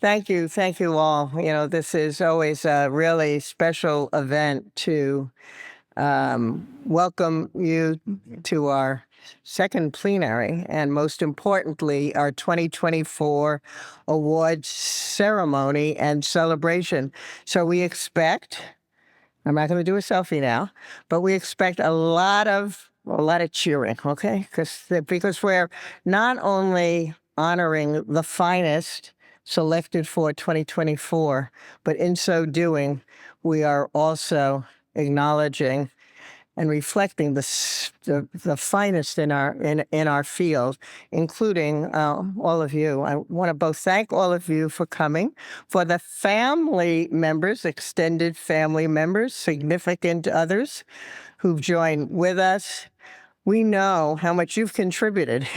Thank you all. This is always a really special event to welcome you to our second plenary, and most importantly, our 2024 awards ceremony and celebration. So we expect, I'm not going to do a selfie now, but we expect a lot of cheering, okay? Because we're not only honoring the finest selected for 2024, but in so doing, we are also acknowledging and reflecting the finest in our field, including all of you. I want to both thank all of you for coming, for the family members, extended family members, significant others who've joined with us. We know how much you've contributed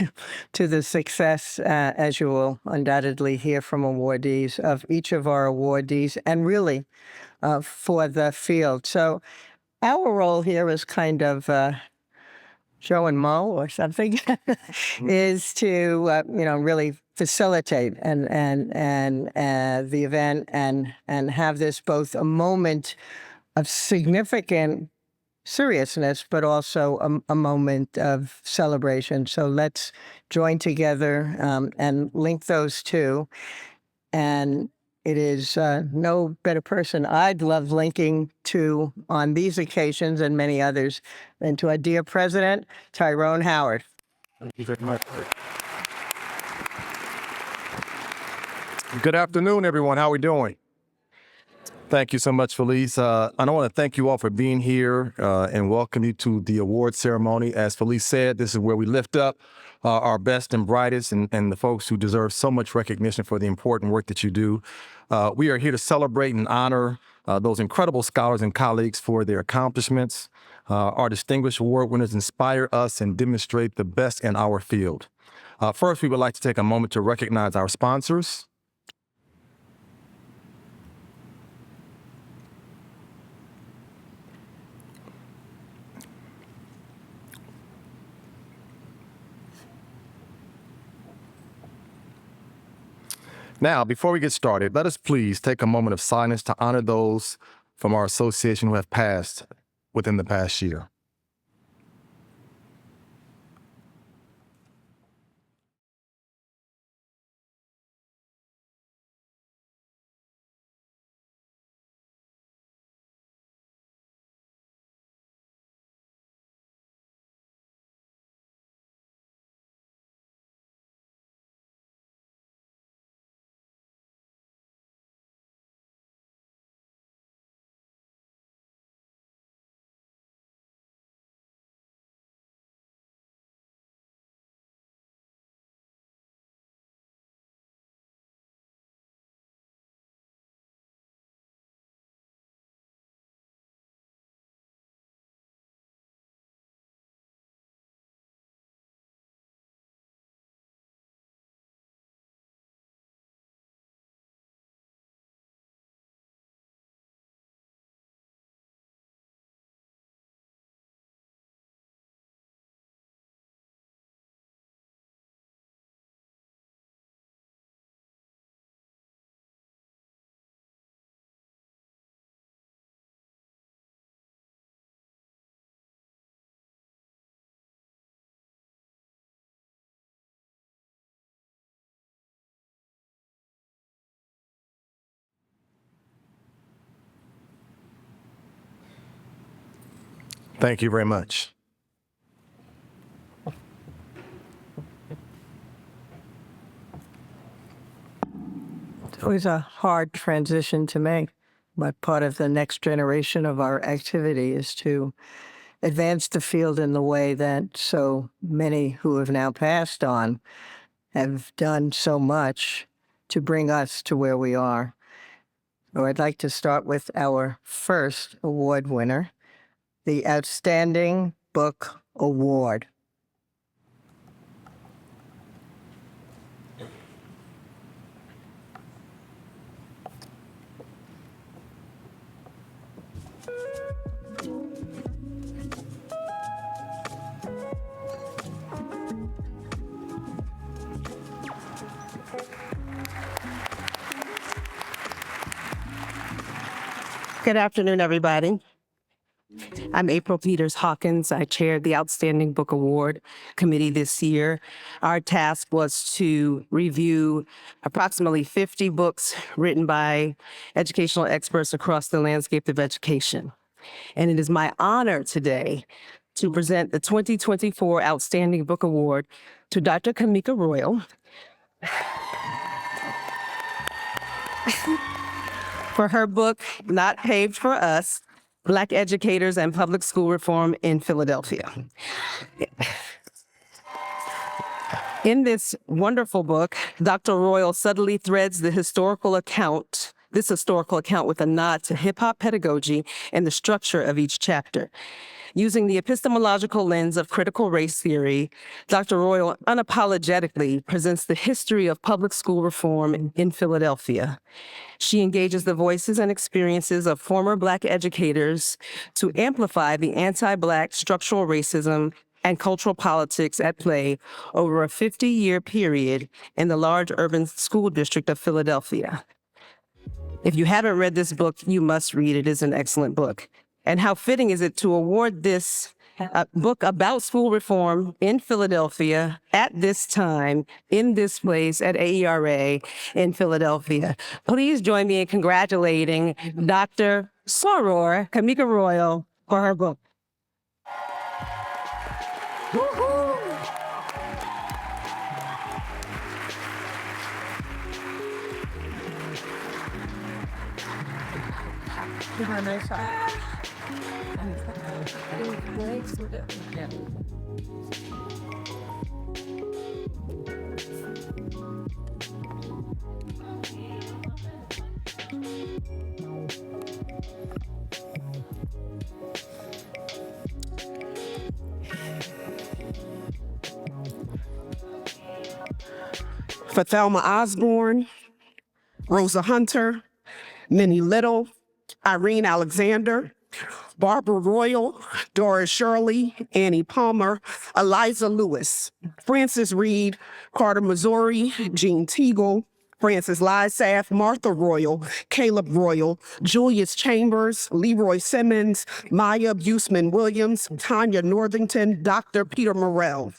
to the success, as you will undoubtedly hear from awardees, of each of our awardees, and really for the field. So our role here is kind of Joe and Mo or something, is to really facilitate and the event and have this both a moment of significant seriousness, but also a moment of celebration. So let's join together and link those two. And it is no better person I'd love linking to on these occasions and many others than to our dear President, Tyrone Howard. Thank you very much. Good afternoon, everyone. How are we doing? Thank you so much, Felice. I want to thank you all for being here and welcome you to the award ceremony. As Felice said, this is where we lift up our best and brightest and the folks who deserve so much recognition for the important work that you do. We are here to celebrate and honor those incredible scholars and colleagues for their accomplishments. Our distinguished award winners inspire us and demonstrate the best in our field. First, we would like to take a moment to recognize our sponsors. Now, before we get started, let us please take a moment of silence to honor those from our association who have passed within the past year. Thank you very much. It's always a hard transition to make, but part of the next generation of our activity is to advance the field in the way that so many who have now passed on have done so much to bring us to where we are. So I'd like to start with our first award winner, the Outstanding Book Award. Good afternoon, everybody. I'm April Peters Hawkins. I chaired the Outstanding Book Award Committee this year. Our task was to review approximately 50 books written by educational experts across the landscape of education. And it is my honor today to present the 2024 Outstanding Book Award to Dr. Kamika Royal for her book, Not Paved for Us, Black Educators and Public School Reform in Philadelphia. In this wonderful book, Dr. Royal subtly threads this historical account with a nod to hip-hop pedagogy and the structure of each chapter. Using the epistemological lens of critical race theory, Dr. Royal unapologetically presents the history of public school reform in Philadelphia. She engages the voices and experiences of former Black educators to amplify the anti-Black structural racism and cultural politics at play over a 50-year period in the large urban school district of Philadelphia. If you haven't read this book, you must read it. It is an excellent book. And how fitting is it to award this book about school reform in Philadelphia at this time, in this place at AERA in Philadelphia. Please join me in congratulating Dr. Soror Kamika Royal for her book. Woo-hoo! For Thelma Osborne, Rosa Hunter, Minnie Little, Irene Alexander, Barbara Royal, Doris Shirley, Annie Palmer, Eliza Lewis, Frances Reed, Carter Missouri, Jean Teagle, Francis Lysaf, Martha Royal, Caleb Royal, Julius Chambers, Leroy Simmons, Maya Buseman Williams, Tanya Northington, Dr. Peter Morrell.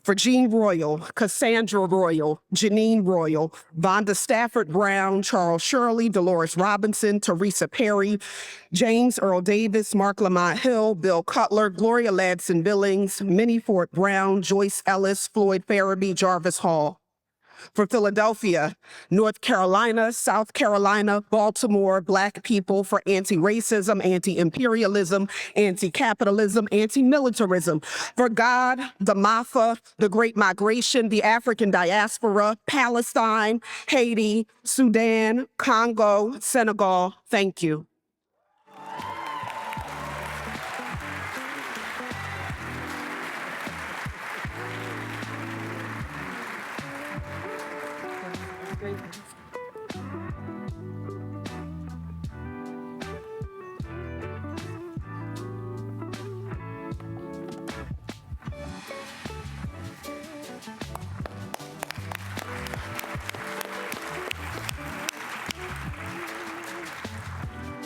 For Jean Royal, Cassandra Royal, Janine Royal, Vonda Stafford Brown, Charles Shirley, Dolores Robinson, Teresa Perry, James Earl Davis, Mark Lamont Hill, Bill Cutler, Gloria Ladson Billings, Minnie Ford Brown, Joyce Ellis, Floyd Farabee, Jarvis Hall. For Philadelphia, North Carolina, South Carolina, Baltimore, Black people for anti-racism, anti-imperialism, anti-capitalism, anti-militarism. For God, the Mafa, the Great Migration, the African diaspora, Palestine, Haiti, Sudan, Congo, Senegal. Thank you.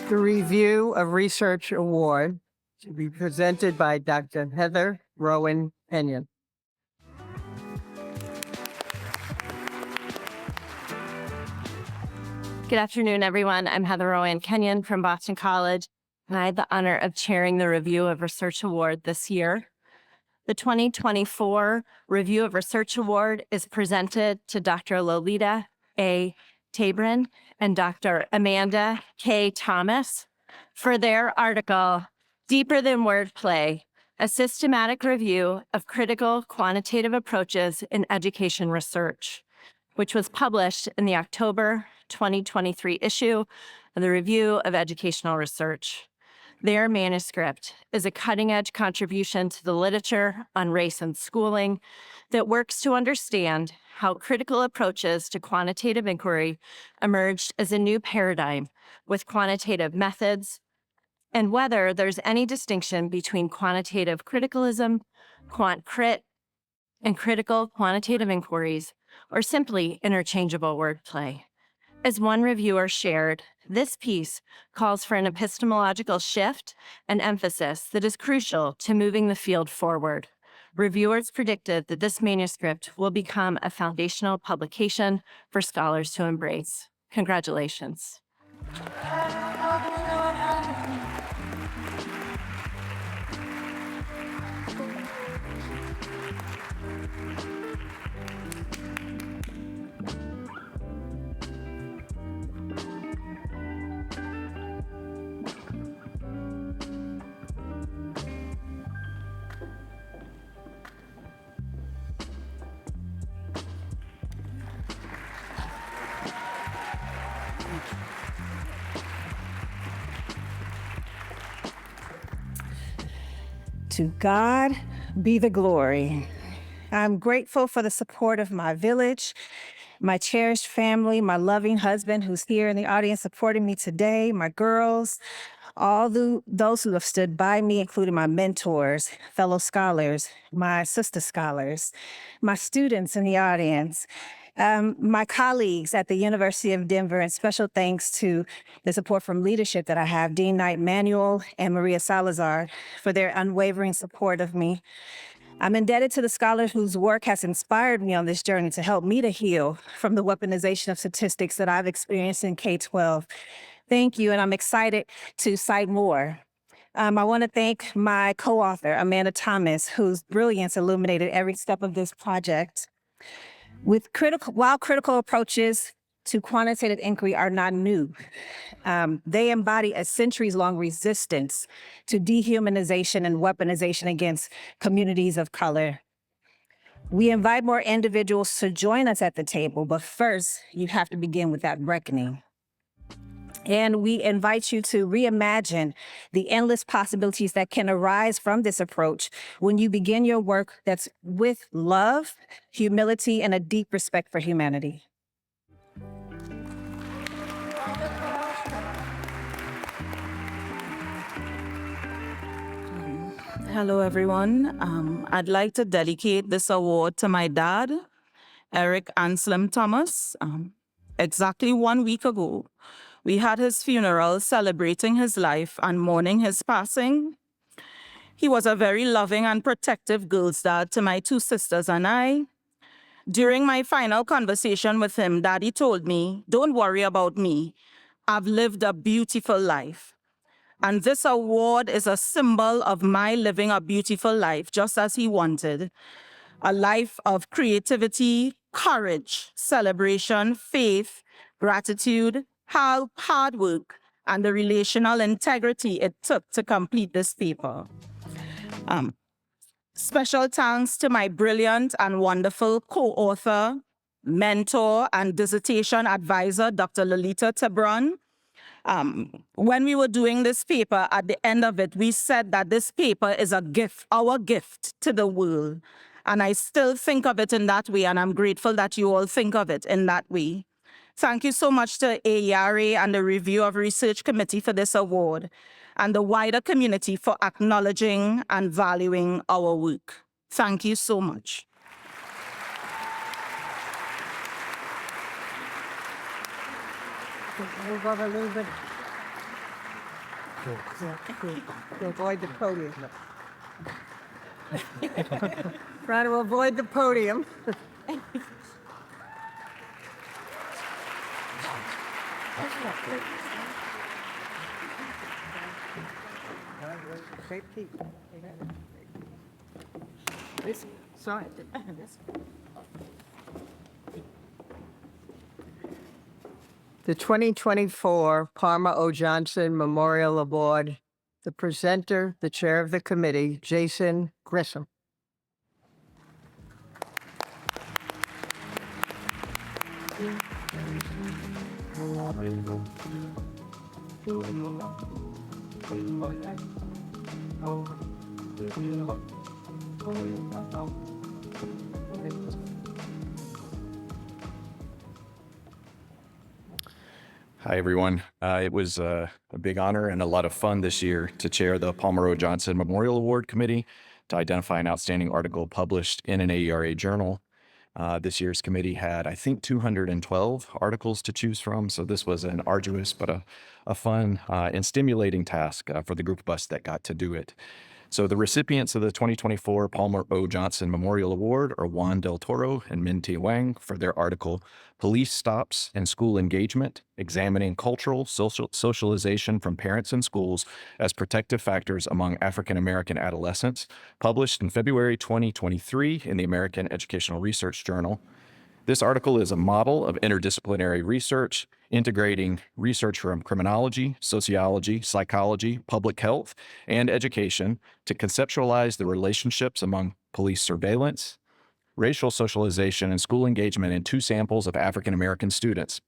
The Review of Research Award to be presented by Dr. Heather Rowan Kenyon. Good afternoon, everyone. I'm Heather Rowan Kenyon from Boston College, and I had the honor of chairing the Review of Research Award this year. The 2024 Review of Research Award is presented to Dr. Lolita A. Tabrin and Dr. Amanda K. Thomas for their article, Deeper Than Wordplay, a systematic review of critical quantitative approaches in education research, which was published in the October 2023 issue of the Review of Educational Research. Their manuscript is a cutting-edge contribution to the literature on race and schooling that works to understand how critical approaches to quantitative inquiry emerged as a new paradigm with quantitative methods, and whether there's any distinction between quantitative criticalism, quant-crit, and critical quantitative inquiries, or simply interchangeable wordplay. As one reviewer shared, This piece calls for an epistemological shift and emphasis that is crucial to moving the field forward. Reviewers predicted that this manuscript will become a foundational publication for scholars to embrace. Congratulations. To God be the glory. I'm grateful for the support of my village, my cherished family, my loving husband who's here in the audience supporting me today, my girls, those who have stood by me, including my mentors, fellow scholars, my sister scholars, my students in the audience, my colleagues at the University of Denver, and special thanks to the support from leadership that I have, Dean Knight Manuel and Maria Salazar, for their unwavering support of me. I'm indebted to the scholars whose work has inspired me on this journey to help me to heal from the weaponization of statistics that I've experienced in K-12. Thank you, and I'm excited to cite more. I want to thank my co-author, Amanda Thomas, whose brilliance illuminated every step of this project. While critical approaches to quantitative inquiry are not new, they embody a centuries-long resistance to dehumanization and weaponization against communities of color. We invite more individuals to join us at the table, but first, you have to begin with that reckoning. And we invite you to reimagine the endless possibilities that can arise from this approach when you begin your work that's with love, humility, and a deep respect for humanity. Hello, everyone. I'd like to dedicate this award to my dad, Eric Anselm Thomas. Exactly 1 week ago, we had his funeral celebrating his life and mourning his passing. He was a very loving and protective girl's dad to my 2 sisters and I. During my final conversation with him, Daddy told me, "Don't worry about me. I've lived a beautiful life." And this award is a symbol of my living a beautiful life, just as he wanted. A life of creativity, courage, celebration, faith, gratitude, hard work, and the relational integrity it took to complete this paper. Special thanks to my brilliant and wonderful co-author, mentor, and dissertation advisor, Dr. Lolita Tebron. When we were doing this paper, at the end of it, we said that this paper is a gift, our gift to the world. And I still think of it in that way, and I'm grateful that you all think of it in that way. Thank you so much to AERA and the Review of Research Committee for this award, and the wider community for acknowledging and valuing our work. Thank you so much. Move over a little bit. To avoid the podium. Try to avoid the podium. Sorry. The 2024 Palmer O. Johnson Memorial Award, the presenter, the chair of the committee, Jason Grissom. Hi, everyone. It was a big honor and a lot of fun this year to chair the Palmer O. Johnson Memorial Award Committee to identify an outstanding article published in an AERA journal. This year's committee had, I think, 212 articles to choose from. So this was an arduous but a fun and stimulating task for the group of us that got to do it. So the recipients of the 2024 Palmer O. Johnson Memorial Award are Juan Del Toro and Min T. Wang for their article, Police Stops and School Engagement, Examining Cultural Socialization from Parents and Schools as Protective Factors Among African American Adolescents, published in February 2023 in the American Educational Research Journal. This article is a model of interdisciplinary research, integrating research from criminology, sociology, psychology, public health, and education to conceptualize the relationships among police surveillance, racial socialization, and school engagement in 2 samples of African American students.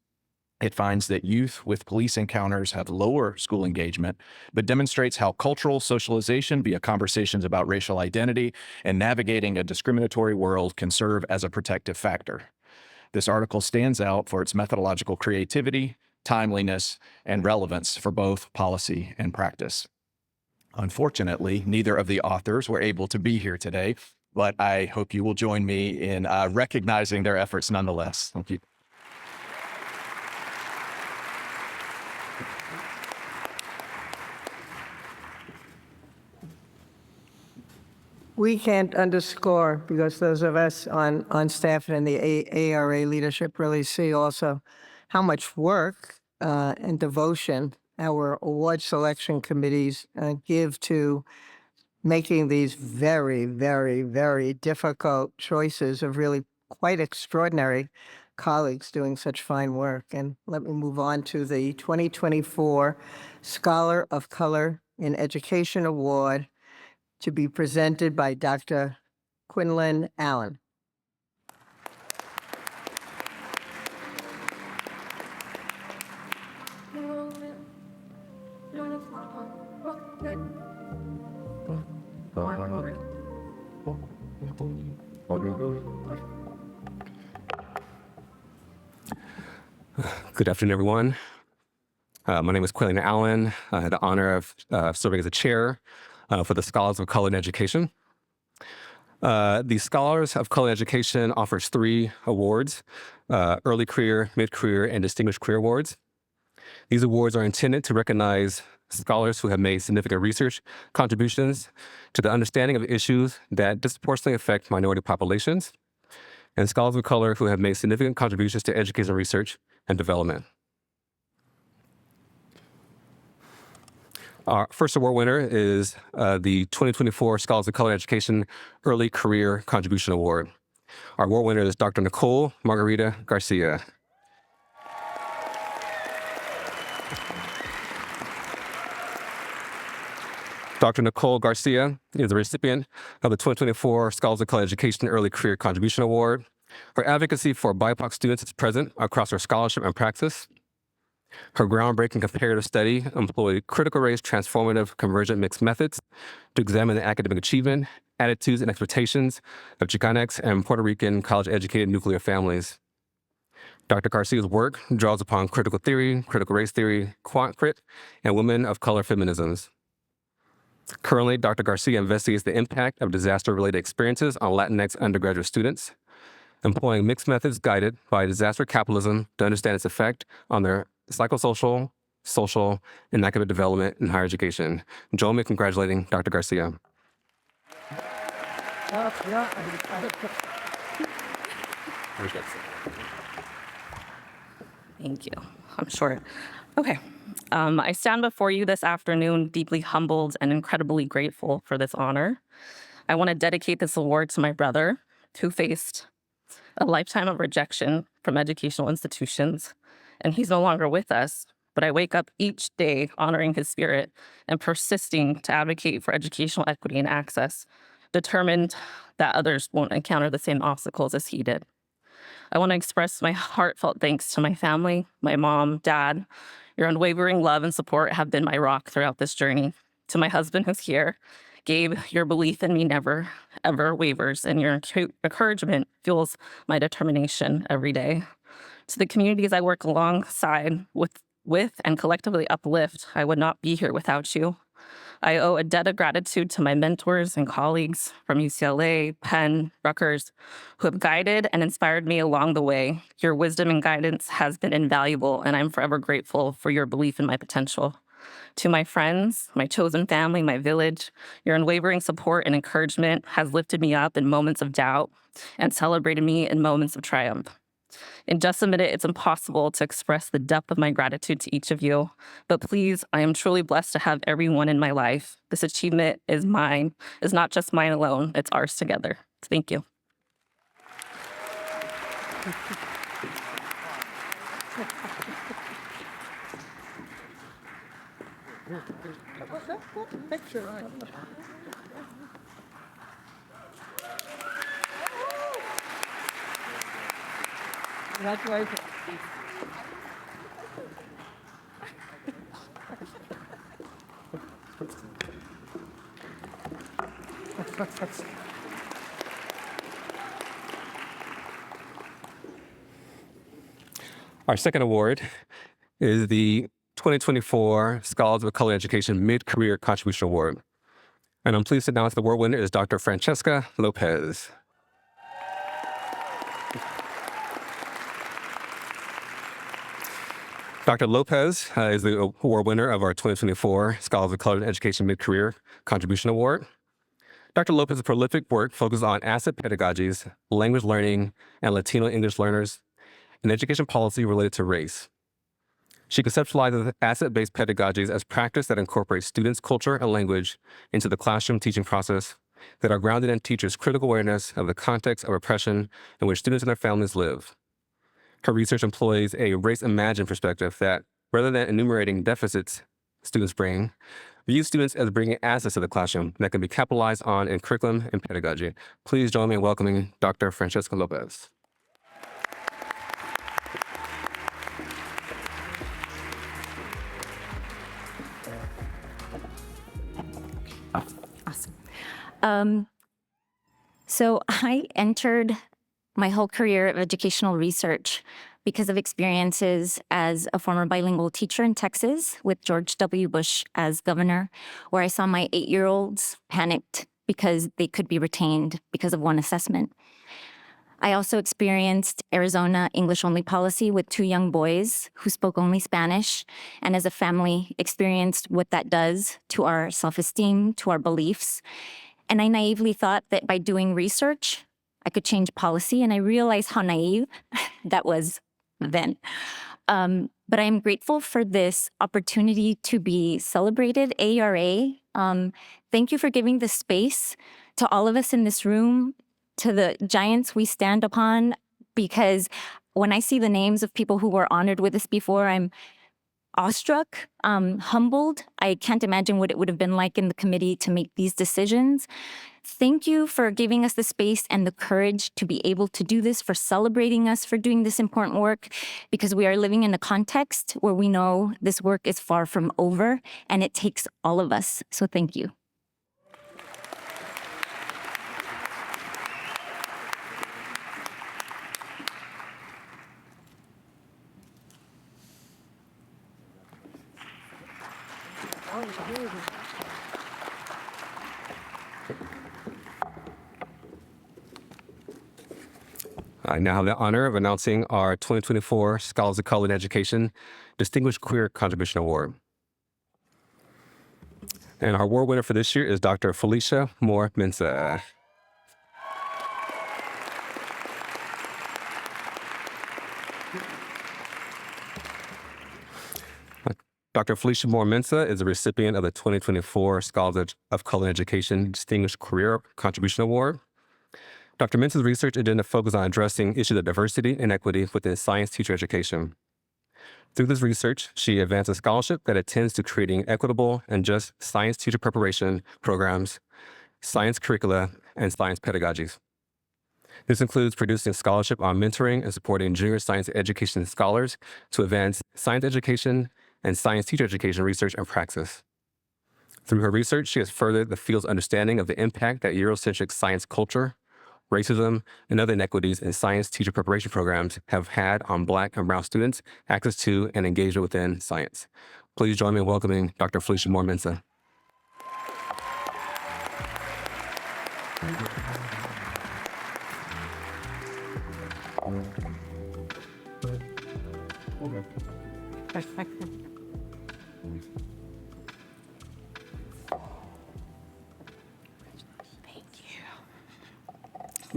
It finds that youth with police encounters have lower school engagement, but demonstrates how cultural socialization via conversations about racial identity and navigating a discriminatory world can serve as a protective factor. This article stands out for its methodological creativity, timeliness, and relevance for both policy and practice. Unfortunately, neither of the authors were able to be here today, but I hope you will join me in recognizing their efforts nonetheless. Thank you. We can't underscore, because those of us on staff and in the AERA leadership really see also how much work and devotion our award selection committees give to making these very, very, very difficult choices of really quite extraordinary colleagues doing such fine work. And let me move on to the 2024 Scholar of Color in Education Award, to be presented by Dr. Quinlan Allen. Good afternoon, everyone. My name is Quinlan Allen. I had the honor of serving as a chair for the Scholars of Color in Education. The Scholars of Color in Education offers 3 awards, Early Career, Mid-Career, and Distinguished Career Awards. These awards are intended to recognize scholars who have made significant research contributions to the understanding of issues that disproportionately affect minority populations, and scholars of color who have made significant contributions to education research and development. Our first award winner is the 2024 Scholars of Color in Education Early Career Contribution Award. Our award winner is Dr. Nicole Margarita Garcia. Dr. Nicole Garcia is the recipient of the 2024 Scholars of Color Education Early Career Contribution Award. Her advocacy for BIPOC students is present across her scholarship and praxis. Her groundbreaking comparative study employed critical race transformative convergent mixed methods to examine the academic achievement, attitudes, and expectations of Chicanx and Puerto Rican college-educated nuclear families. Dr. Garcia's work draws upon critical theory, critical race theory, quant crit, and women of color feminisms. Currently, Dr. Garcia investigates the impact of disaster-related experiences on Latinx undergraduate students, employing mixed methods guided by disaster capitalism to understand its effect on their psychosocial, social, and academic development in higher education. Join me in congratulating Dr. Garcia. Thank you. I'm short. Okay. I stand before you this afternoon deeply humbled and incredibly grateful for this honor. I want to dedicate this award to my brother, who faced a lifetime of rejection from educational institutions, and he's no longer with us, but I wake up each day honoring his spirit and persisting to advocate for educational equity and access, determined that others won't encounter the same obstacles as he did. I want to express my heartfelt thanks to my family, my mom, dad. Your unwavering love and support have been my rock throughout this journey. To my husband who's here, Gabe, your belief in me never, ever wavers, and your encouragement fuels my determination every day. To the communities I work alongside with and collectively uplift, I would not be here without you. I owe a debt of gratitude to my mentors and colleagues from UCLA, Penn, Rutgers, who have guided and inspired me along the way. Your wisdom and guidance has been invaluable, and I'm forever grateful for your belief in my potential. To my friends, my chosen family, my village, your unwavering support and encouragement has lifted me up in moments of doubt and celebrated me in moments of triumph. In just a minute, it's impossible to express the depth of my gratitude to each of you. But please, I am truly blessed to have everyone in my life. This achievement is mine, is not just mine alone, it's ours together. Thank you. Congratulations. Our second award is the 2024 Scholars of Color Education Mid-Career Contribution Award. And I'm pleased to announce the award winner is Dr. Francesca Lopez. Dr. Lopez is the award winner of our 2024 Scholars of Color Education Mid-Career Contribution Award. Dr. Lopez's prolific work focuses on asset pedagogies, language learning, and Latino English learners, and education policy related to race. She conceptualizes asset-based pedagogies as practice that incorporates students' culture and language into the classroom teaching process that are grounded in teachers' critical awareness of the context of oppression in which students and their families live. Her research employs a race-imagined perspective that, rather than enumerating deficits students bring, views students as bringing assets to the classroom that can be capitalized on in curriculum and pedagogy. Please join me in welcoming Dr. Francesca Lopez. So I entered my whole career of educational research because of experiences as a former bilingual teacher in Texas with George W. Bush as governor, where I saw my 8-year-olds panicked because they could be retained because of one assessment. I also experienced Arizona English-only policy with 2 young boys who spoke only Spanish, and as a family experienced what that does to our self-esteem, to our beliefs. And I naively thought that by doing research, I could change policy, and I realized how naive that was then. But I am grateful for this opportunity to be celebrated. AERA, thank you for giving the space to all of us in this room, to the giants we stand upon, because when I see the names of people who were honored with this before, I'm awestruck, humbled. I can't imagine what it would have been like in the committee to make these decisions. Thank you for giving us the space and the courage to be able to do this, for celebrating us for doing this important work, because we are living in a context where we know this work is far from over, and it takes all of us. So thank you. I now have the honor of announcing our 2024 Scholars of Color in Education Distinguished Career Contribution Award. And our award winner for this year is Dr. Felicia Moore-Mensah. Dr. Felicia Moore-Mensah is a recipient of the 2024 Scholars of Color in Education Distinguished Career Contribution Award. Dr. Mensah's research agenda focuses on addressing issues of diversity and equity within science teacher education. Through this research, she advances scholarship that attends to creating equitable and just science teacher preparation programs, science curricula, and science pedagogies. This includes producing scholarship on mentoring and supporting junior science education scholars to advance science education and science teacher education research and praxis. Through her research, she has furthered the field's understanding of the impact that Eurocentric science culture, racism, and other inequities in science teacher preparation programs have had on Black and Brown students' access to and engagement within science. Please join me in welcoming Dr. Felicia Moore-Mensah.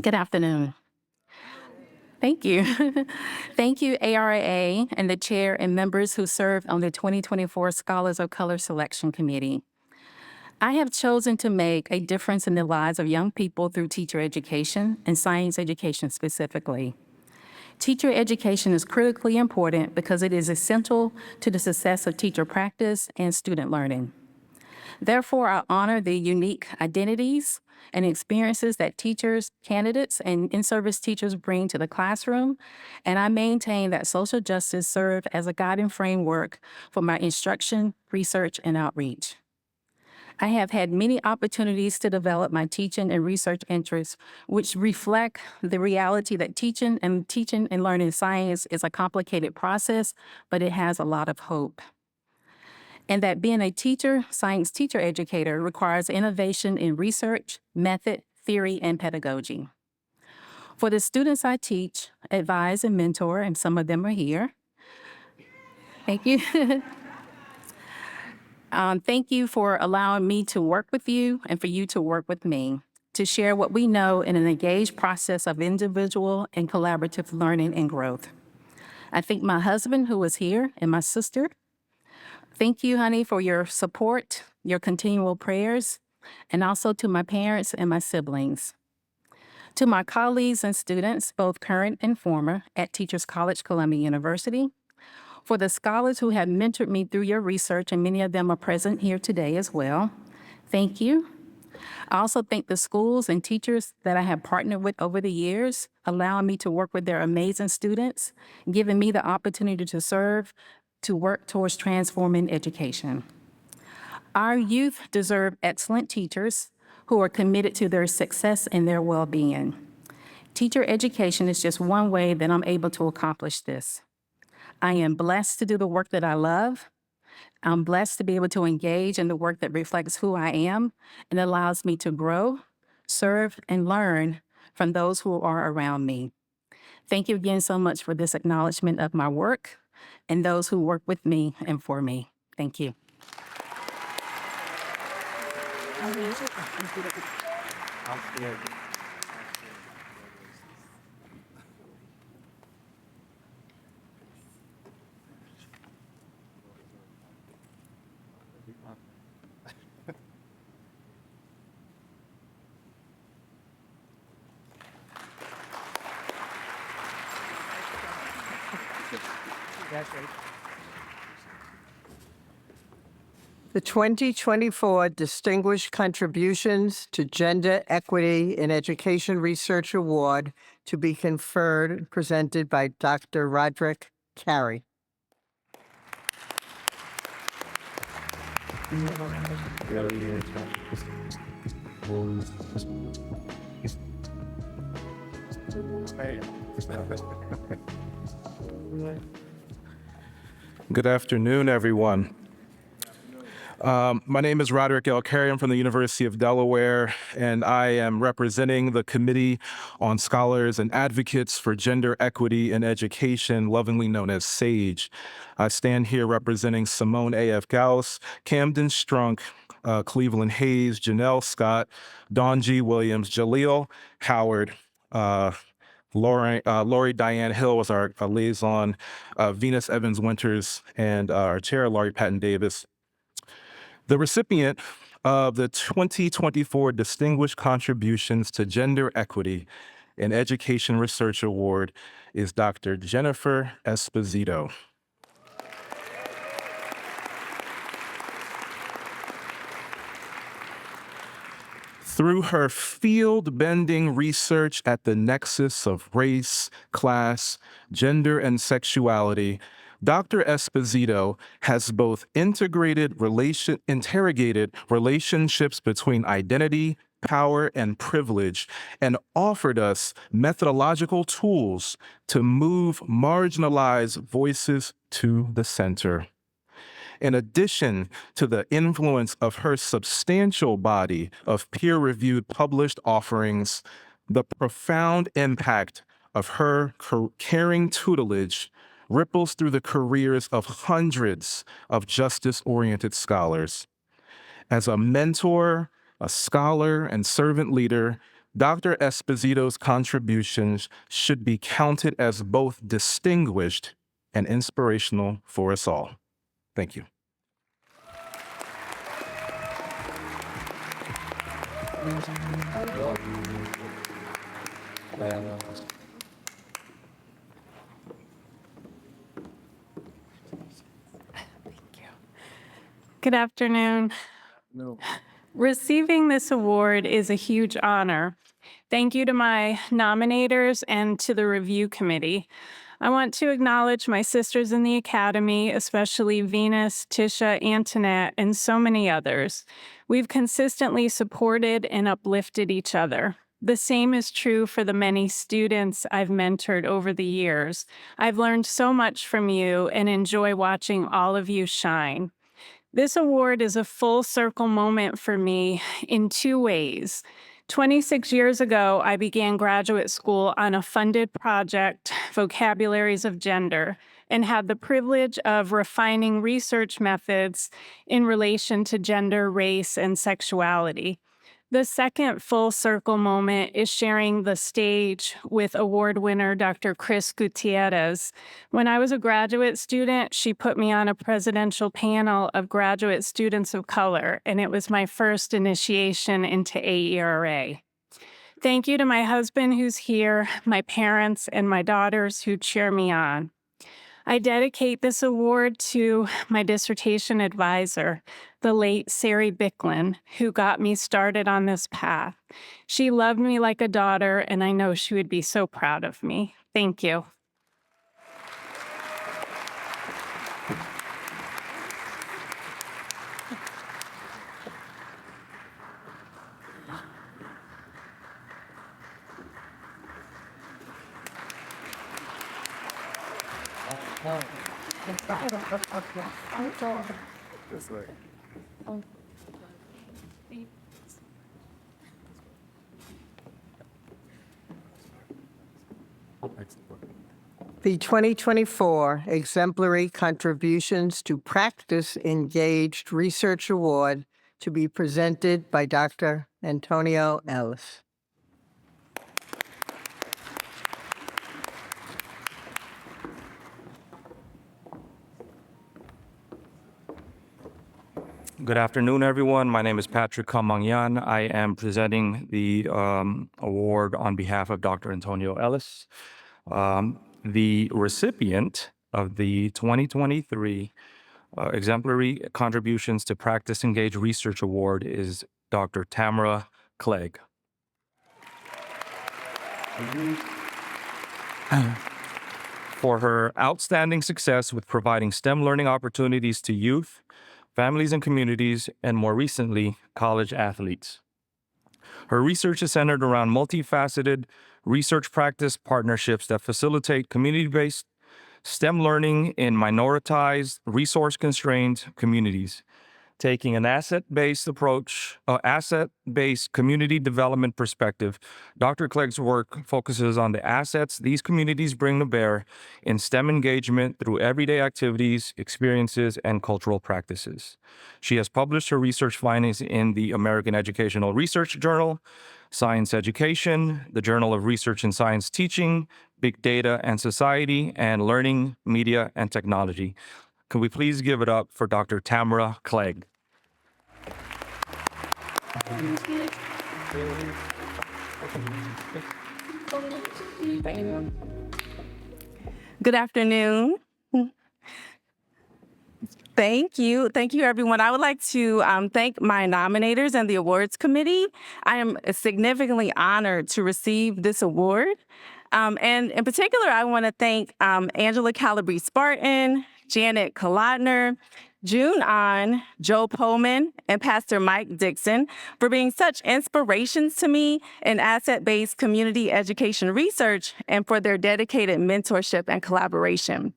Good afternoon. Thank you. Thank you, ARA and the chair and members who served on the 2024 Scholars of Color Selection Committee. I have chosen to make a difference in the lives of young people through teacher education and science education specifically. Teacher education is critically important because it is essential to the success of teacher practice and student learning. Therefore, I honor the unique identities and experiences that teachers, candidates, and in-service teachers bring to the classroom, and I maintain that social justice serves as a guiding framework for my instruction, research, and outreach. I have had many opportunities to develop my teaching and research interests, which reflect the reality that teaching and learning science is a complicated process, but it has a lot of hope. And that being a teacher, science teacher educator requires innovation in research, method, theory, and pedagogy. For the students I teach, advise, and mentor, and some of them are here, thank you. Thank you for allowing me to work with you and for you to work with me to share what we know in an engaged process of individual and collaborative learning and growth. I thank my husband who is here and my sister. Thank you, honey, for your support, your continual prayers, and also to my parents and my siblings. To my colleagues and students, both current and former, at Teachers College, Columbia University, for the scholars who have mentored me through your research, and many of them are present here today as well, thank you. I also thank the schools and teachers that I have partnered with over the years, allowing me to work with their amazing students, giving me the opportunity to serve, to work towards transforming education. Our youth deserve excellent teachers who are committed to their success and their well-being. Teacher education is just one way that I'm able to accomplish this. I am blessed to do the work that I love. I'm blessed to be able to engage in the work that reflects who I am and allows me to grow, serve, and learn from those who are around me. Thank you again so much for this acknowledgement of my work and those who work with me and for me. Thank you. The 2024 Distinguished Contributions to Gender Equity in Education Research Award to be conferred and presented by Dr. Roderick Carey. Good afternoon, everyone. My name is Roderick L. Carey. I'm from the University of Delaware, and I am representing the Committee on Scholars and Advocates for Gender Equity in Education, lovingly known as SAGE. I stand here representing Simone A.F. Gauss, Camden Strunk, Cleveland Hayes, Janelle Scott, Dawn G. Williams, Jaleel Howard, Lori Diane Hill was our liaison, Venus Evans Winters, and our chair, Laurie Patton Davis. The recipient of the 2024 Distinguished Contributions to Gender Equity in Education Research Award is Dr. Jennifer Esposito. Through her field-bending research at the nexus of race, class, gender, and sexuality, Dr. Esposito has both interrogated relationships between identity, power, and privilege, and offered us methodological tools to move marginalized voices to the center. in addition to the influence of her substantial body of peer-reviewed published offerings, the profound impact of her caring tutelage ripples through the careers of hundreds of justice-oriented scholars. As a mentor, a scholar, and servant leader, Dr. Esposito's contributions should be counted as both distinguished and inspirational for us all. Thank you. Good afternoon. Receiving this award is a huge honor. Thank you to my nominators and to the review committee. I want to acknowledge my sisters in the Academy, especially Venus, Tisha, Antoinette, and so many others. We've consistently supported and uplifted each other. The same is true for the many students I've mentored over the years. I've learned so much from you and enjoy watching all of you shine. This award is a full circle moment for me in two ways. 26 years ago, I began graduate school on a funded project, Vocabularies of Gender, and had the privilege of refining research methods in relation to gender, race, and sexuality. The second full circle moment is sharing the stage with award winner Dr. Chris Gutierrez. When I was a graduate student, she put me on a presidential panel of graduate students of color, and it was my first initiation into AERA. Thank you to my husband who's here, my parents, and my daughters who cheer me on. I dedicate this award to my dissertation advisor, the late Sari Bicklin, who got me started on this path. She loved me like a daughter, and I know she would be so proud of me. Thank you. The 2024 Exemplary Contributions to Practice Engaged Research Award to be presented by Dr. Antonio Ellis. Good afternoon, everyone. My name is Patrick Kamangyan. I am presenting the award on behalf of Dr. Antonio Ellis. The recipient of the 2023 Exemplary Contributions to Practice Engaged Research Award is Dr. Tamara Clegg. For her outstanding success with providing STEM learning opportunities to youth, families and communities, and more recently, college athletes. Her research is centered around multifaceted research practice partnerships that facilitate community-based STEM learning in minoritized, resource-constrained communities. Taking an asset-based approach, asset-based community development perspective, Dr. Clegg's work focuses on the assets these communities bring to bear in STEM engagement through everyday activities, experiences, and cultural practices. She has published her research findings in the American Educational Research Journal, Science Education, the Journal of Research and Science Teaching, Big Data and Society, and Learning, Media, and Technology. Can we please give it up for Dr. Tamara Clegg? Good afternoon. Thank you. Thank you, everyone. I would like to thank my nominators and the awards committee. I am significantly honored to receive this award. And in particular, I want to thank Angela Calabrese-Spartan, Janet Kolodner, June Ahn, Joe Pullman, and Pastor Mike Dixon for being such inspirations to me in asset-based community education research and for their dedicated mentorship and collaboration.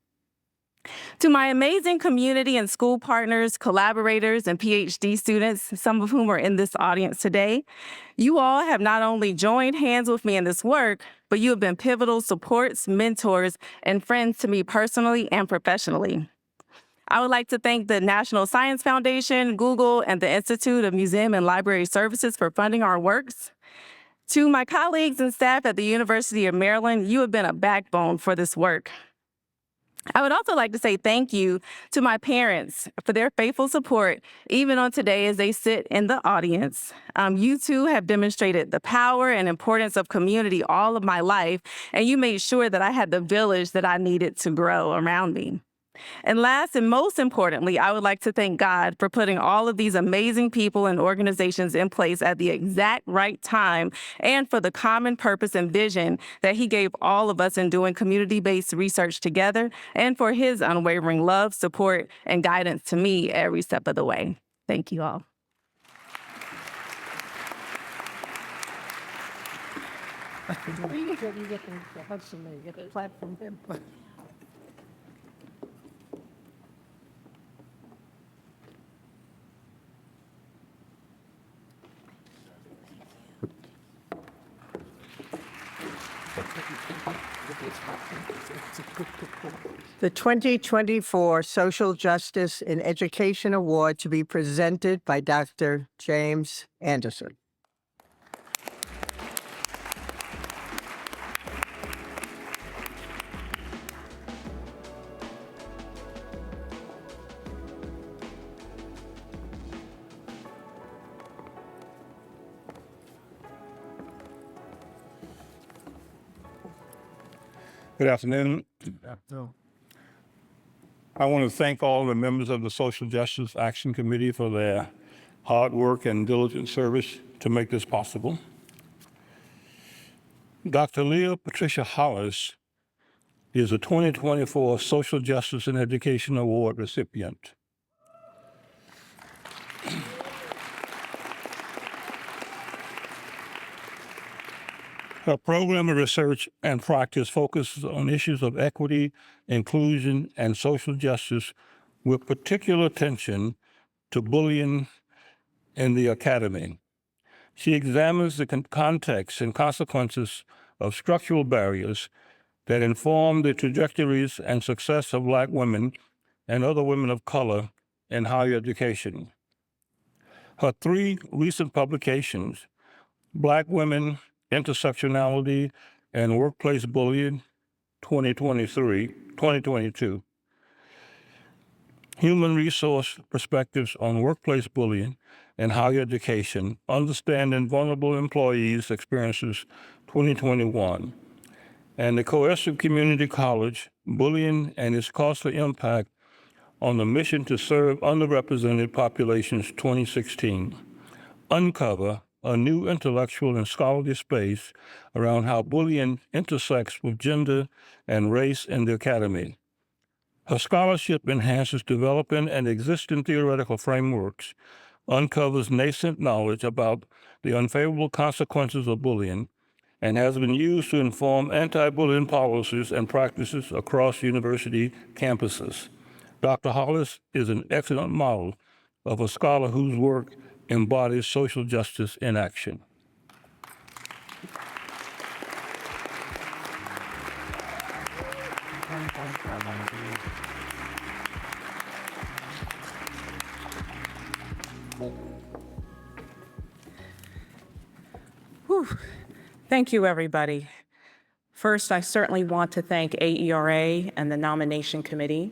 To my amazing community and school partners, collaborators, and PhD students, some of whom are in this audience today, you all have not only joined hands with me in this work, but you have been pivotal supports, mentors, and friends to me personally and professionally. I would like to thank the National Science Foundation, Google, and the Institute of Museum and Library Services for funding our works. To my colleagues and staff at the University of Maryland, you have been a backbone for this work. I would also like to say thank you to my parents for their faithful support, even on today as they sit in the audience. You too have demonstrated the power and importance of community all of my life, and you made sure that I had the village that I needed to grow around me. And last and most importantly, I would like to thank God for putting all of these amazing people and organizations in place at the exact right time and for the common purpose and vision that He gave all of us in doing community-based research together, and for His unwavering love, support, and guidance to me every step of the way. Thank you all. The 2024 Social Justice in Education Award to be presented by Dr. James Anderson. Good afternoon. I want to thank all the members of the Social Justice Action Committee for their hard work and diligent service to make this possible. Dr. Leah Patricia Hollis is a 2024 Social Justice in Education Award recipient. Her program of research and practice focuses on issues of equity, inclusion, and social justice, with particular attention to bullying in the academy. She examines the context and consequences of structural barriers that inform the trajectories and success of Black women and other women of color in higher education. Her 3 recent publications, Black Women, Intersectionality and Workplace Bullying, 2022, Human Resource Perspectives on Workplace Bullying and Higher Education, Understanding Vulnerable Employees' Experiences, 2021, and the Cohesive Community College, Bullying and Its Costly Impact on the Mission to Serve Underrepresented Populations, 2016, uncover a new intellectual and scholarly space around how bullying intersects with gender and race in the academy. Her scholarship enhances developing and existing theoretical frameworks, uncovers nascent knowledge about the unfavorable consequences of bullying, and has been used to inform anti-bullying policies and practices across university campuses. Dr. Hollis is an excellent model of a scholar whose work embodies social justice in action. Whew. Thank you, everybody. First, I certainly want to thank AERA and the nomination committee.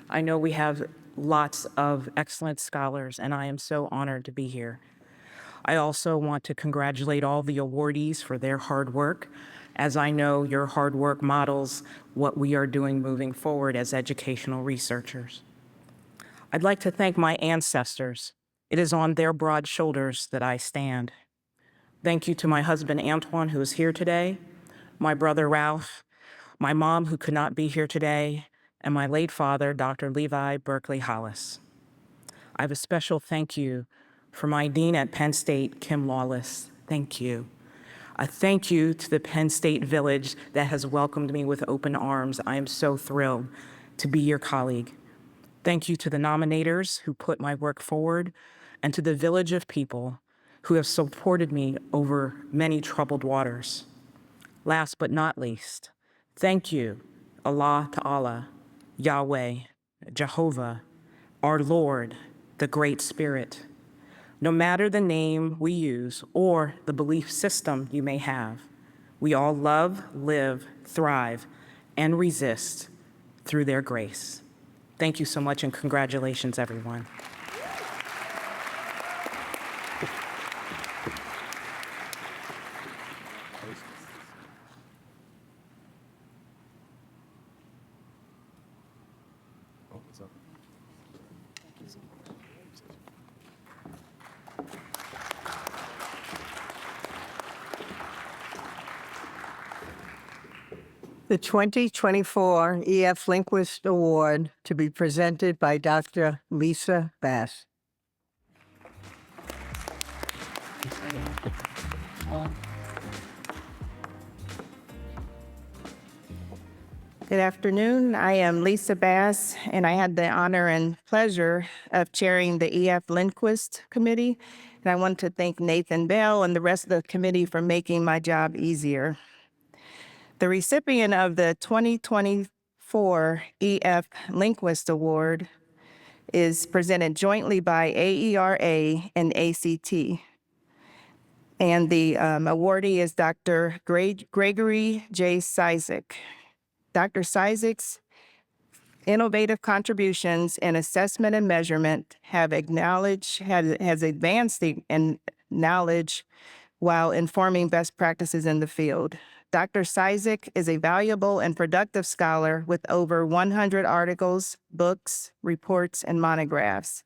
I know we have lots of excellent scholars, and I am so honored to be here. I also want to congratulate all the awardees for their hard work, as I know your hard work models what we are doing moving forward as educational researchers. I'd like to thank my ancestors. It is on their broad shoulders that I stand. Thank you to my husband, Antoine, who is here today, my brother, Ralph, my mom, who could not be here today, and my late father, Dr. Levi Berkeley Hollis. I have a special thank you for my dean at Penn State, Kim Lawless. Thank you. A thank you to the Penn State Village that has welcomed me with open arms. I am so thrilled to be your colleague. Thank you to the nominators who put my work forward and to the village of people who have supported me over many troubled waters. Last but not least, thank you, Allah Ta'ala, Yahweh, Jehovah, our Lord, the Great Spirit. No matter the name we use or the belief system you may have, we all love, live, thrive, and resist through their grace. Thank you so much and congratulations, everyone. The 2024 EF Linguist Award to be presented by Dr. Lisa Bass. Good afternoon. I am Lisa Bass, and I had the honor and pleasure of chairing the EF Lindquist Committee. And I want to thank Nathan Bell and the rest of the committee for making my job easier. The recipient of the 2024 EF Linguist Award is presented jointly by AERA and ACT. And the awardee is Dr. Gregory J. Cizik. Dr. Cizik's innovative contributions in assessment and measurement has advanced in knowledge while informing best practices in the field. Dr. Cizik is a valuable and productive scholar with over 100 articles, books, reports, and monographs.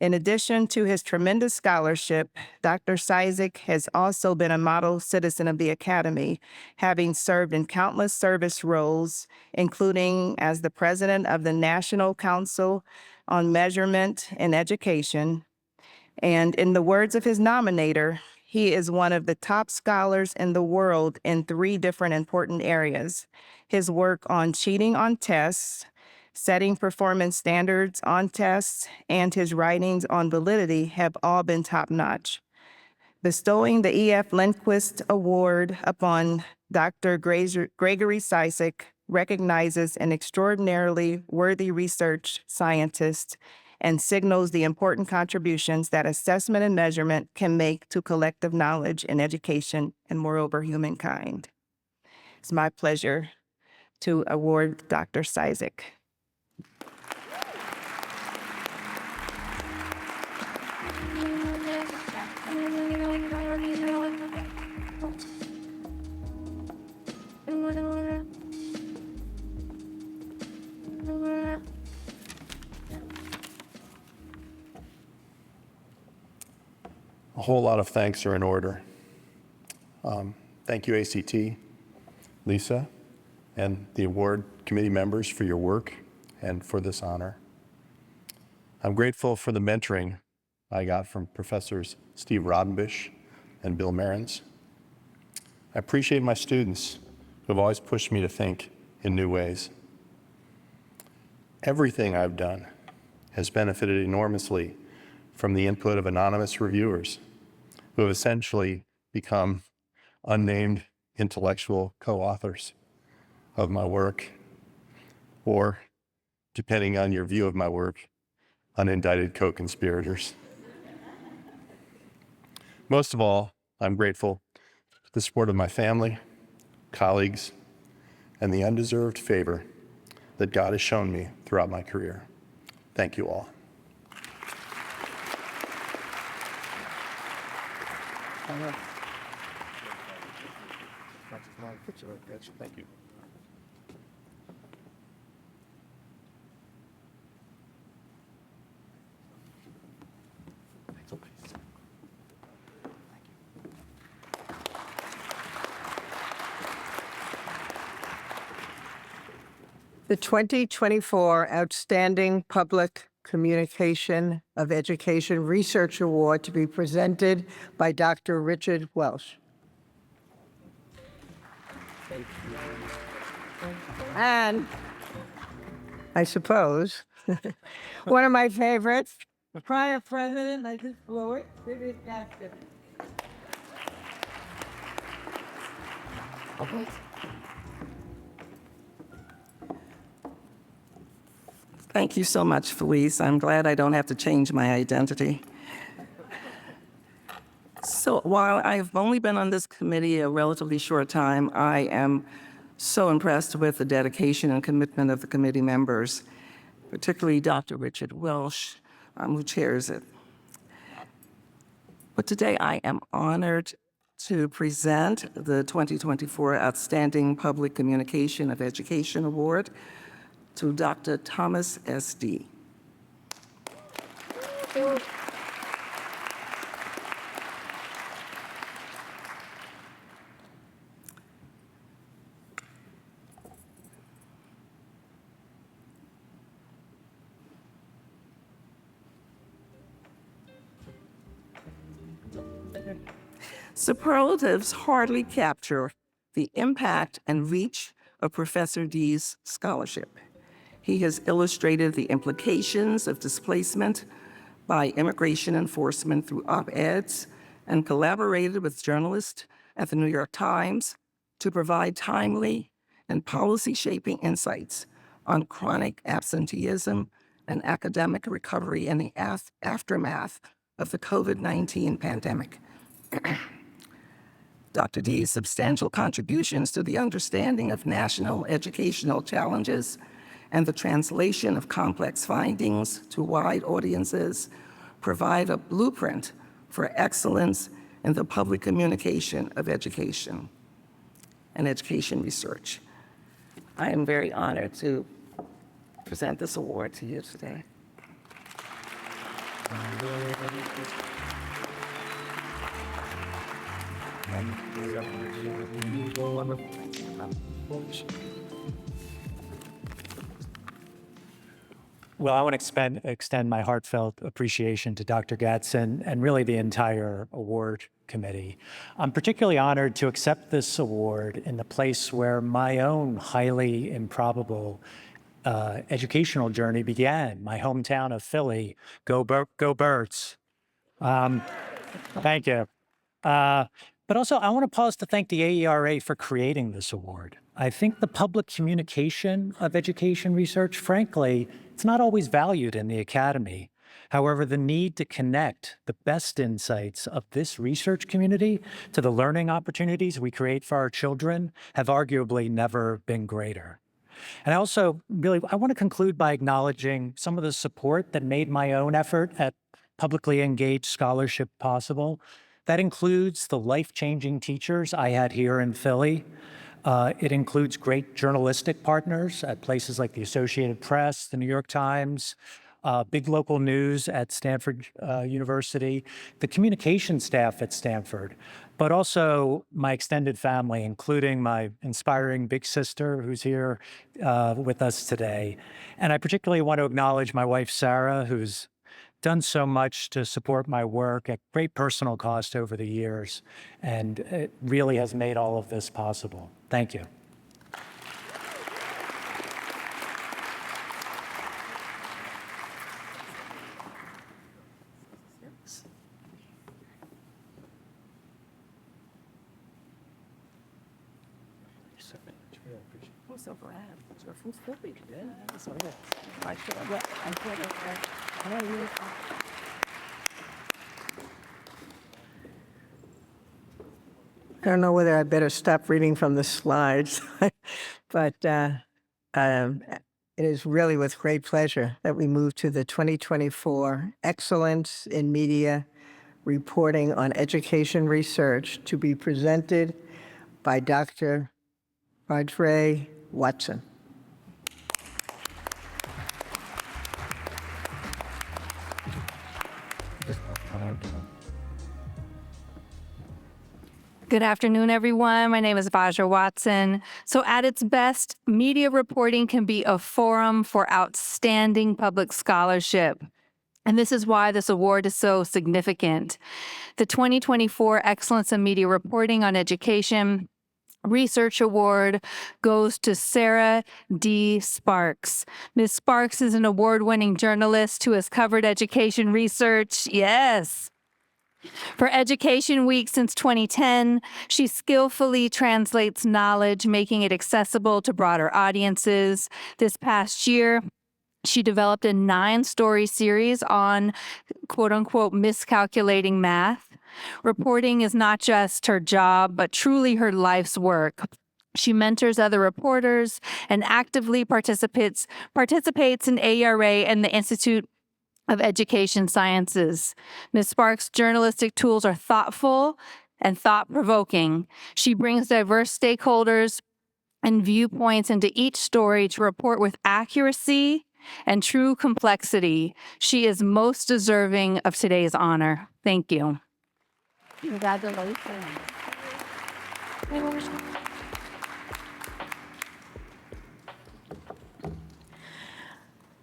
In addition to his tremendous scholarship, Dr. Cizik has also been a model citizen of the Academy, having served in countless service roles, including as the president of the National Council on Measurement and Education. And in the words of his nominator, he is one of the top scholars in the world in 3 different important areas. His work on cheating on tests, setting performance standards on tests, and his writings on validity have all been top-notch. Bestowing the EF Lindquist Award upon Dr. Gregory Cizik recognizes an extraordinarily worthy research scientist and signals the important contributions that assessment and measurement can make to collective knowledge in education and, moreover, humankind. It's my pleasure to award Dr. Cizik. A whole lot of thanks are in order. Thank you, ACT, Lisa, and the award committee members for your work and for this honor. I'm grateful for the mentoring I got from Professors Steve Rodenbush and Bill Marins. I appreciate my students who have always pushed me to think in new ways. Everything I've done has benefited enormously from the input of anonymous reviewers who have essentially become unnamed intellectual co-authors of my work, or, depending on your view of my work, unindicted co-conspirators. Most of all, I'm grateful for the support of my family, colleagues, and the undeserved favor that God has shown me throughout my career. Thank you all. Thank you. The 2024 Outstanding Public Communication of Education Research Award to be presented by Dr. Richard Welsh. And I suppose. One of my favorites, prior president, I just blew it, Vivian Jackson. Thank you so much, Felice. I'm glad I don't have to change my identity. So while I've only been on this committee a relatively short time, I am so impressed with the dedication and commitment of the committee members, particularly Dr. Richard Welsh, who chairs it. But today I am honored to present the 2024 Outstanding Public Communication of Education Award to Dr. Thomas S.D. Superlatives hardly capture the impact and reach of Professor D's scholarship. He has illustrated the implications of displacement by immigration enforcement through op-eds and collaborated with journalists at the New York Times to provide timely and policy-shaping insights on chronic absenteeism and academic recovery in the aftermath of the COVID-19 pandemic. Dr. D's substantial contributions to the understanding of national educational challenges and the translation of complex findings to wide audiences provide a blueprint for excellence in the public communication of education and education research. I am very honored to present this award to you today. Well, I want to extend my heartfelt appreciation to Dr. Gadsden and really the entire award committee. I'm particularly honored to accept this award in the place where my own highly improbable educational journey began, my hometown of Philly. Go Birds. Thank you. But also, I want to pause to thank the AERA for creating this award. I think the public communication of education research, frankly, it's not always valued in the academy. However, the need to connect the best insights of this research community to the learning opportunities we create for our children have arguably never been greater. And I also I want to conclude by acknowledging some of the support that made my own effort at publicly engaged scholarship possible. That includes the life-changing teachers I had here in Philly. It includes great journalistic partners at places like the Associated Press, the New York Times, big local news at Stanford University, the communication staff at Stanford, but also my extended family, including my inspiring big sister who's here with us today. And I particularly want to acknowledge my wife, Sarah, who's done so much to support my work at great personal cost over the years, and it really has made all of this possible. Thank you. I'm so glad. I don't know whether I better stop reading from the slides, but it is really with great pleasure that we move to the 2024 Excellence in Media Reporting on Education Research to be presented by Dr. Audrey Watson. Good afternoon, everyone. My name is Vajra Watson. So at its best, media reporting can be a forum for outstanding public scholarship. And this is why this award is so significant. The 2024 Excellence in Media Reporting on Education Research Award goes to Sarah D. Sparks. Ms. Sparks is an award-winning journalist who has covered education research. Yes. For Education Week since 2010, she skillfully translates knowledge, making it accessible to broader audiences. This past year, she developed a 9-story series on quote-unquote miscalculating math. Reporting is not just her job, but truly her life's work. She mentors other reporters and actively participates in AERA and the Institute of Education Sciences. Ms. Sparks' journalistic tools are thoughtful and thought-provoking. She brings diverse stakeholders and viewpoints into each story to report with accuracy and true complexity. She is most deserving of today's honor. Thank you. Congratulations.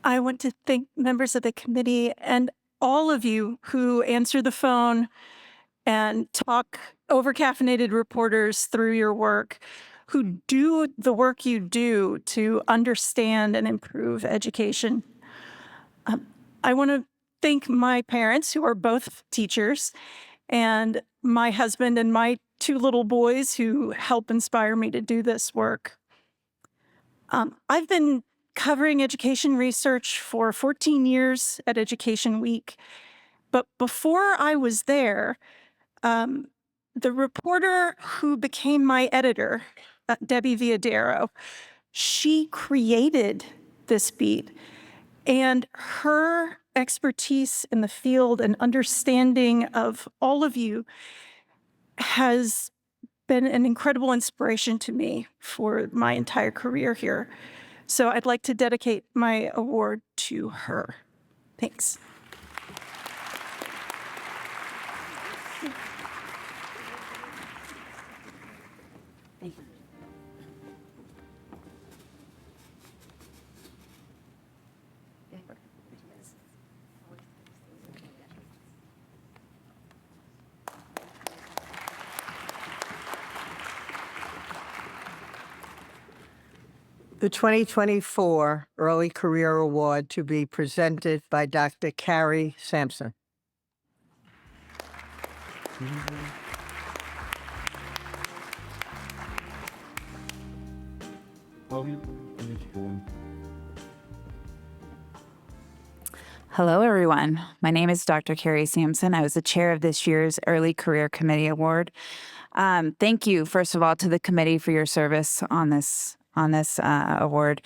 I want to thank members of the committee and all of you who answer the phone and talk over-caffeinated reporters through your work, who do the work you do to understand and improve education. I want to thank my parents, who are both teachers, and my husband and my 2 little boys who help inspire me to do this work. I've been covering education research for 14 years at Education Week. But before I was there, the reporter who became my editor, Debbie Viadero, she created this beat. And her expertise in the field and understanding of all of you has been an incredible inspiration to me for my entire career here. So I'd like to dedicate my award to her. Thanks. Thank you. The 2024 Early Career Award to be presented by Dr. Carrie Sampson. Hello, everyone. My name is Dr. Carrie Sampson. I was the chair of this year's Early Career Committee Award. Thank you, first of all, to the committee for your service on this award.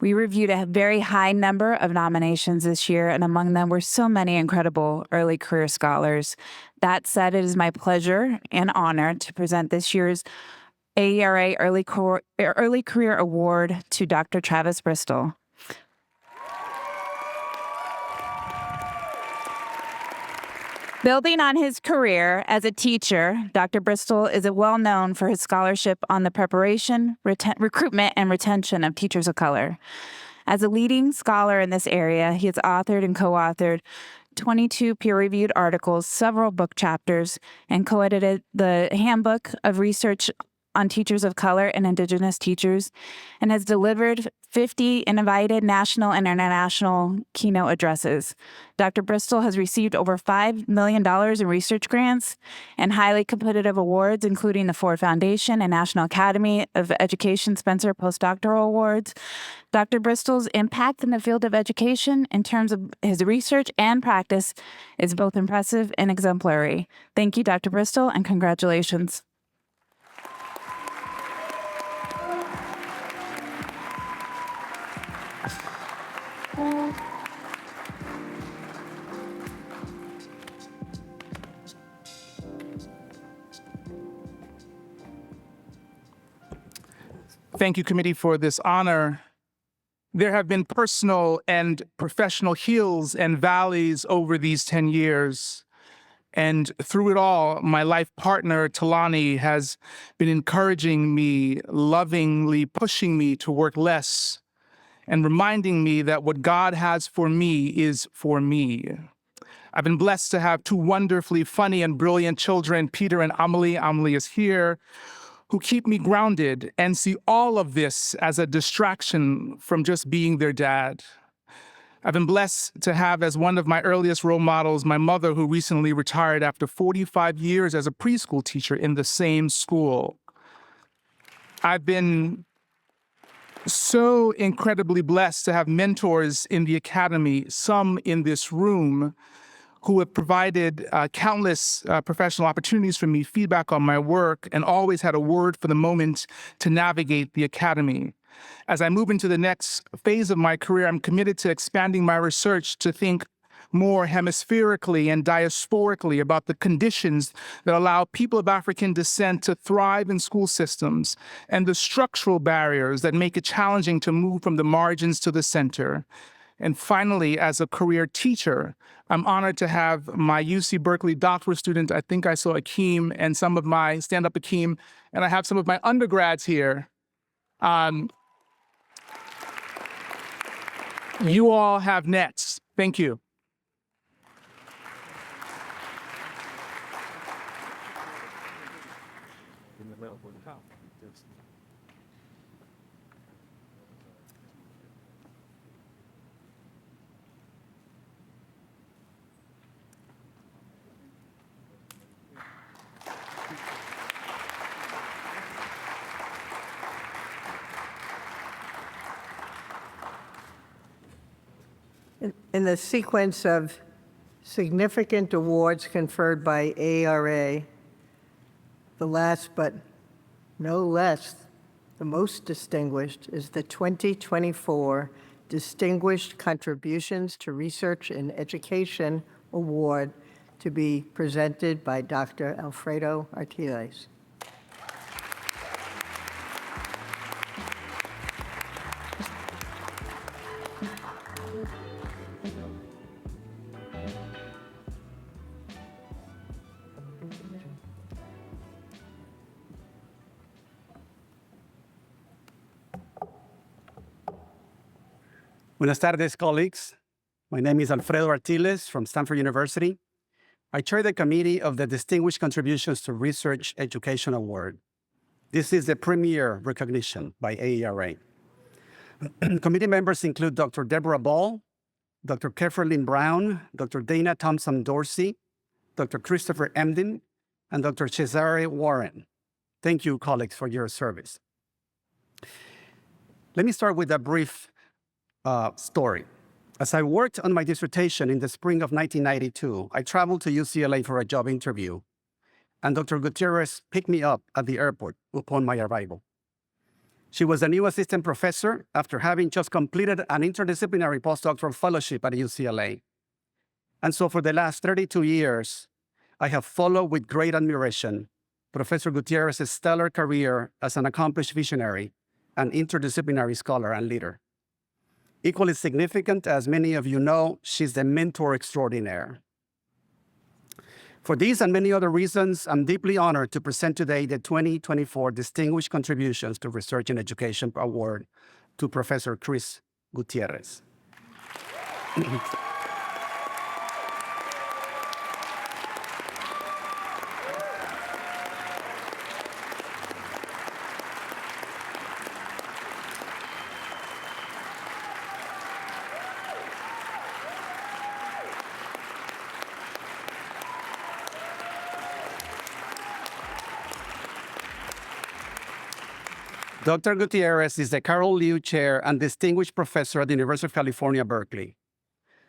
We reviewed a very high number of nominations this year, and among them were so many incredible early career scholars. That said, it is my pleasure and honor to present this year's AERA Early Career Award to Dr. Travis Bristol. Building on his career as a teacher, Dr. Bristol is well known for his scholarship on the preparation, recruitment, and retention of teachers of color. As a leading scholar in this area, he has authored and co-authored 22 peer-reviewed articles, several book chapters, and co-edited the Handbook of Research on Teachers of Color and Indigenous Teachers, and has delivered 50 invited national and international keynote addresses. Dr. Bristol has received over $5 million in research grants and highly competitive awards, including the Ford Foundation and National Academy of Education Spencer Postdoctoral Awards. Dr. Bristol's impact in the field of education in terms of his research and practice is both impressive and exemplary. Thank you, Dr. Bristol, and congratulations. Thank you, committee, for this honor. There have been personal and professional hills and valleys over these 10 years. And through it all, my life partner, Talani, has been encouraging me, lovingly pushing me to work less, and reminding me that what God has for me is for me. I've been blessed to have 2 wonderfully funny and brilliant children, Peter and Amelie. Amelie is here, who keep me grounded and see all of this as a distraction from just being their dad. I've been blessed to have as one of my earliest role models my mother, who recently retired after 45 years as a preschool teacher in the same school. I've been so incredibly blessed to have mentors in the academy, some in this room, who have provided countless professional opportunities for me, feedback on my work, and always had a word for the moment to navigate the academy. As I move into the next phase of my career, I'm committed to expanding my research to think more hemispherically and diasporically about the conditions that allow people of African descent to thrive in school systems and the structural barriers that make it challenging to move from the margins to the center. And finally, as a career teacher, I'm honored to have my UC Berkeley doctoral student, I think I saw Akeem, and some of my stand-up Akeem, and I have some of my undergrads here. You all have nets. Thank you. In the sequence of significant awards conferred by AERA, the last but no less, the most distinguished is the 2024 Distinguished Contributions to Research and Education Award, to be presented by Dr. Alfredo Artiles. Buenas tardes, colleagues. My name is Alfredo Artiles from Stanford University. I chair the committee of the Distinguished Contributions to Research Education Award. This is the premier recognition by AERA. Committee members include Dr. Deborah Ball, Dr. Kefferlyn Brown, Dr. Dana Thompson-Dorsey, Dr. Christopher Emden, and Dr. Cesare Warren. Thank you, colleagues, for your service. Let me start with a brief story. As I worked on my dissertation in the spring of 1992, I traveled to UCLA for a job interview, and Dr. Gutierrez picked me up at the airport upon my arrival. She was a new assistant professor after having just completed an interdisciplinary postdoctoral fellowship at UCLA. And so for the last 32 years, I have followed with great admiration Professor Gutierrez's stellar career as an accomplished visionary and interdisciplinary scholar and leader. Equally significant, as many of you know, she's the mentor extraordinaire. For these and many other reasons, I'm deeply honored to present today the 2024 Distinguished Contributions to Research and Education Award to Professor Chris Gutierrez. Dr. Gutierrez is the Carol Liu Chair and Distinguished Professor at the University of California, Berkeley.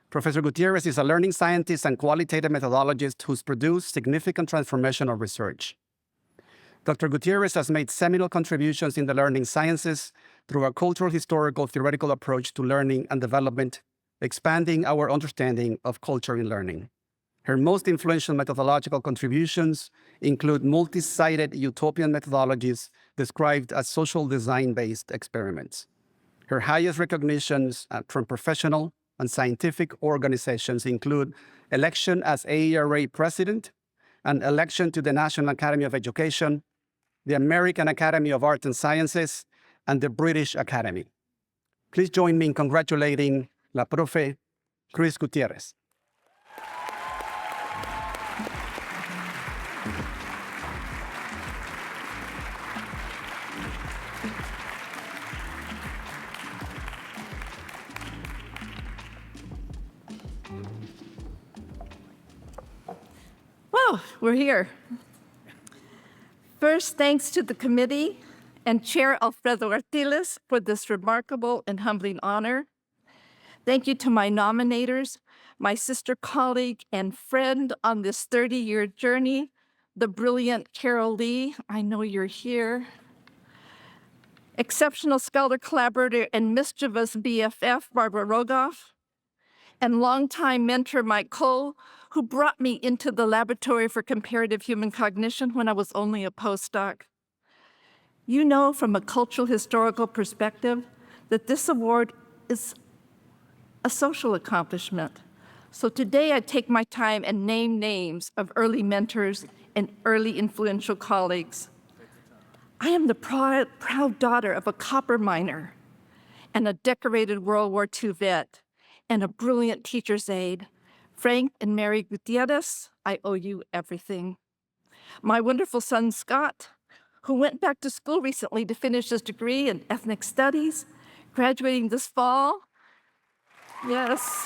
Professor Gutierrez is a learning scientist and qualitative methodologist who's produced significant transformational research. Dr. Gutierrez has made seminal contributions in the learning sciences through a cultural, historical, theoretical approach to learning and development, expanding our understanding of culture in learning. Her most influential methodological contributions include multi-sided utopian methodologies described as social design-based experiments. Her highest recognitions from professional and scientific organizations include election as AERA president and election to the National Academy of Education, the American Academy of Arts and Sciences, and the British Academy. Please join me in congratulating La Profe Chris Gutierrez. we're here. First, thanks to the committee and Chair Alfredo Artiles for this remarkable and humbling honor. Thank you to my nominators, my sister colleague and friend on this 30-year journey, the brilliant Carol Lee. I know you're here. Exceptional scholar collaborator and mischievous BFF, Barbara Rogoff, and longtime mentor Mike Cole, who brought me into the Laboratory for Comparative Human Cognition when I was only a postdoc. You know from a cultural historical perspective that this award is a social accomplishment. So today I take my time and name names of early mentors and early influential colleagues. I am the proud daughter of a copper miner and a decorated World War II vet and a brilliant teacher's aide. Frank and Mary Gutierrez, I owe you everything. My wonderful son, Scott, who went back to school recently to finish his degree in ethnic studies, graduating this fall. Yes.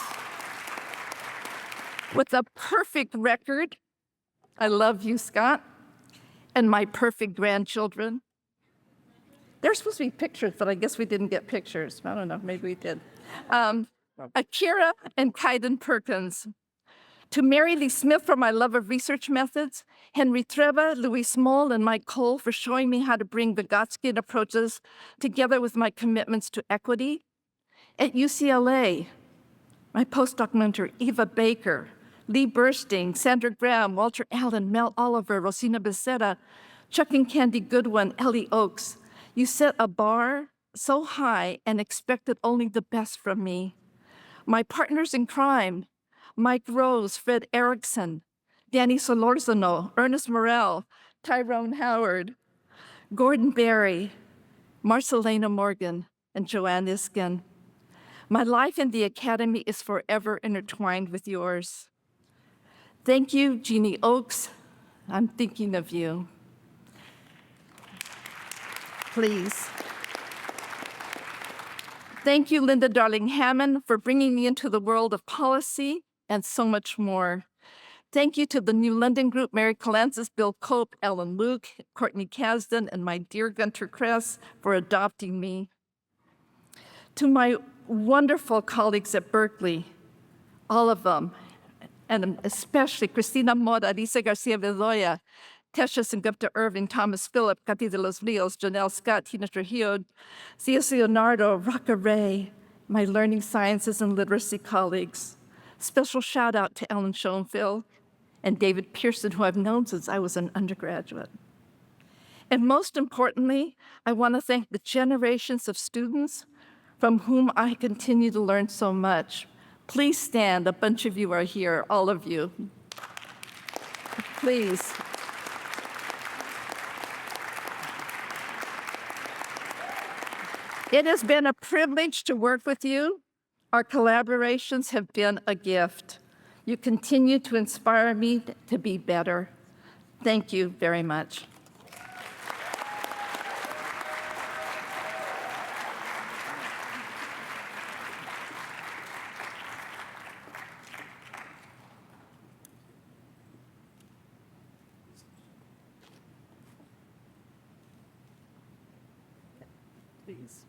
With a perfect record. I love you, Scott. And my perfect grandchildren. There's supposed to be pictures, but I guess we didn't get pictures. I don't know, maybe we did. Akira and Kaiden Perkins. To Mary Lee Smith for my love of research methods, Henry Treba, Louis Moll, and Mike Cole for showing me how to bring Vygotskian approaches together with my commitments to equity. At UCLA, my postdoc mentor, Eva Baker, Lee Bursting, Sandra Graham, Walter Allen, Mel Oliver, Rosina Becerra, Chuck and Candy Goodwin, Ellie Oakes. You set a bar so high and expected only the best from me. My partners in crime, Mike Rose, Fred Erickson, Danny Solorzano, Ernest Morel, Tyrone Howard, Gordon Berry, Marcelena Morgan, and Joanne Iskin. My life in the Academy is forever intertwined with yours. Thank you, Jeannie Oakes. I'm thinking of you. Please. Thank you, Linda Darling Hammond, for bringing me into the world of policy and so much more. Thank you to the New London Group, Mary Kalantzis, Bill Cope, Ellen Luke, Courtney Kasdan, and my dear Gunter Kress for adopting me. To my wonderful colleagues at Berkeley, all of them, and especially Cristina Mora, Lisa Garcia Bedoya, Tesha and Gupta Irving, Thomas Phillip, Cathy de los Rios, Janelle Scott, Tina Trujillo, Cias Leonardo, Raka Ray, my learning sciences and literacy colleagues. Special shout out to Ellen Schoenfeld and David Pearson, who I've known since I was an undergraduate. And most importantly, I want to thank the generations of students from whom I continue to learn so much. Please stand, a bunch of you are here, all of you. Please. It has been a privilege to work with you. Our collaborations have been a gift. You continue to inspire me to be better. Thank you very much. Please.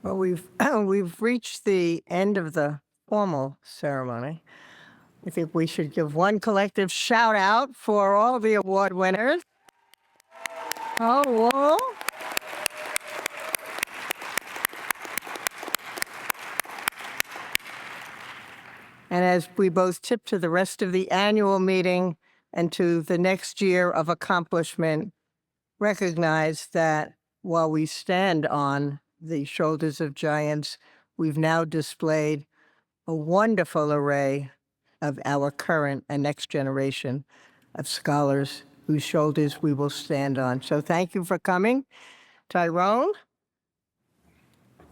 Well, we've reached the end of the formal ceremony. I think we should give one collective shout out for all the award winners. Oh, whoa. And as we both tip to the rest of the annual meeting and to the next year of accomplishment, recognize that while we stand on the shoulders of giants, we've now displayed a wonderful array of our current and next generation of scholars whose shoulders we will stand on. So thank you for coming. Tyrone,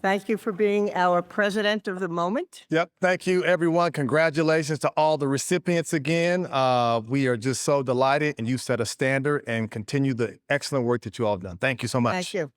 Thank you for being our president of the moment. Yep. Thank you, everyone. Congratulations to all the recipients again. We are just so delighted, and you set a standard and continue the excellent work that you all have done. Thank you so much. Thank you.